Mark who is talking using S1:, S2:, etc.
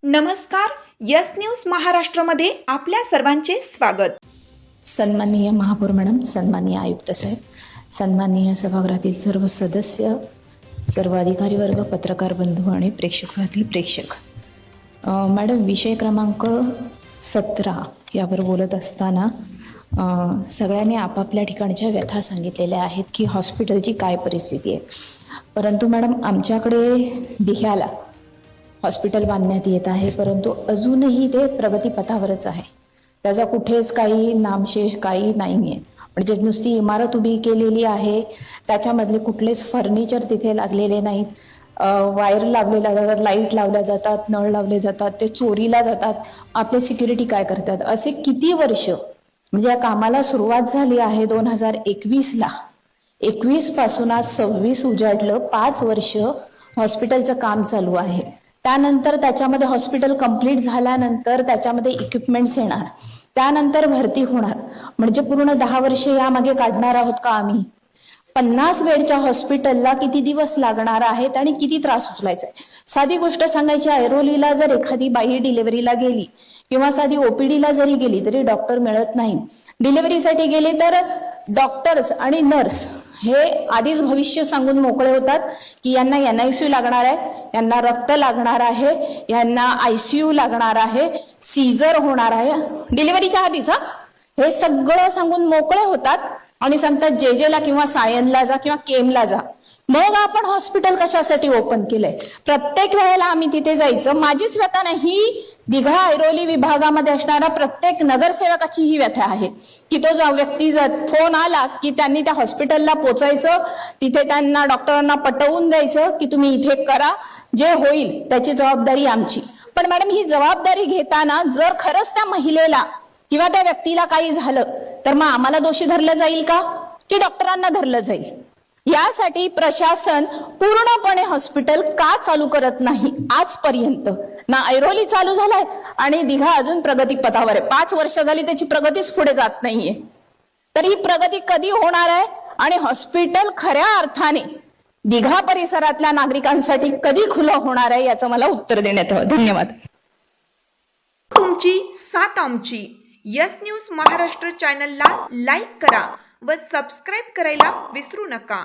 S1: नमस्कार. Yes news महाराष्ट्रामध्ये आपल्या सर्वांचे स्वागत.
S2: सन्माननीय महापौर मॅडम, सन्माननीय आयुक्त साहेब, सन्माननीय सभागृहातील सर्व सदस्य, सर्व अधिकारी वर्ग, पत्रकार बंधू आणि प्रेक्षकातील प्रेक्षक. मॅडम, विषय क्रमांक 17 यावर बोलत असताना सगळ्यांनी आपापल्या ठिकाणच्या व्यथा सांगितलेल्या आहेत की हॉस्पिटलची काय परिस्थिती आहे. परंतु मॅडम, आमच्याकडे दिघ्याला हॉस्पिटल बांधण्यात येत आहे, परंतु अजूनही ते प्रगतीपथावरच आहे. त्याचा कुठेच काही नामशेष काही नाही आहे. म्हणजे नुसती इमारत उभी केलेली आहे, त्याच्यामधले कुठलेच फर्निचर तिथे लागलेले नाहीत. वायर लावलेल्या जातात, लाईट लावल्या जातात, नळ लावले जातात, ते चोरीला जातात. आपले सिक्युरिटी काय करतात? असे किती वर्ष, म्हणजे या कामाला सुरुवात झाली आहे 2021ला. 21 पासून आज 26 उजाडलं. 5 वर्ष हॉस्पिटलचं काम चालू आहे. त्यानंतर त्याच्यामध्ये हॉस्पिटल कंप्लीट झाल्यानंतर त्याच्यामध्ये इक्विपमेंट्स येणार, त्यानंतर भरती होणार. म्हणजे पूर्ण 10 वर्ष यामागे काढणार आहोत का आम्ही? 50 बेडच्या हॉस्पिटलला किती दिवस लागणार आहेत आणि किती त्रास उचलायचा आहे? साधी गोष्ट सांगायची, ऐरोलीला जर एखादी बाई डिलिव्हरीला गेली किंवा साधी ओपीडीला जरी गेली तरी डॉक्टर मिळत नाही. डिलिव्हरीसाठी गेले तर डॉक्टर्स आणि नर्स हे आधीच भविष्य सांगून मोकळे होतात की यांना NICU लागणार आहे, यांना रक्त लागणार आहे, यांना ICU लागणार आहे, सीझर होणार आहे डिलिव्हरीच्या आधीच. हे सगळं सांगून मोकळे होतात आणि सांगतात जेजेला किंवा सायनला जा किंवा केमला जा. मग आपण हॉस्पिटल कशासाठी ओपन केलंय? प्रत्येक वेळेला आम्ही तिथे जायचं. माझीच व्यथा नाही, दिघा ऐरोली विभागामध्ये असणारा प्रत्येक नगरसेवकाची ही व्यथा आहे की तो व्यक्ती फोन आला की त्यांनी त्या हॉस्पिटलला पोचायचं, तिथे त्यांना डॉक्टरांना पटवून द्यायचं की तुम्ही इथे करा, जे होईल त्याची जबाबदारी आमची. पण मॅडम, ही जबाबदारी घेताना जर खरंच त्या महिलेला किंवा त्या व्यक्तीला काही झालं तर मग आम्हाला दोषी धरलं जाईल का की डॉक्टरांना धरलं जाईल? यासाठी प्रशासन पूर्णपणे हॉस्पिटल का चालू करत नाही आजपर्यंत? ना ऐरोली चालू झालाय आणि दिघा अजून प्रगती पथावर आहे. 5 वर्ष झाली त्याची प्रगतीच पुढे जात नाहीये. तर ही प्रगती कधी होणार आहे आणि हॉस्पिटल खऱ्या अर्थाने दिघा परिसरातल्या नागरिकांसाठी कधी खुलं होणार आहे याचं मला उत्तर देण्यात यावं. धन्यवाद.
S1: तुमची साथ आमची. यस न्यूज महाराष्ट्र चॅनलला लाईक करा व सबस्क्राईब करायला विसरू नका.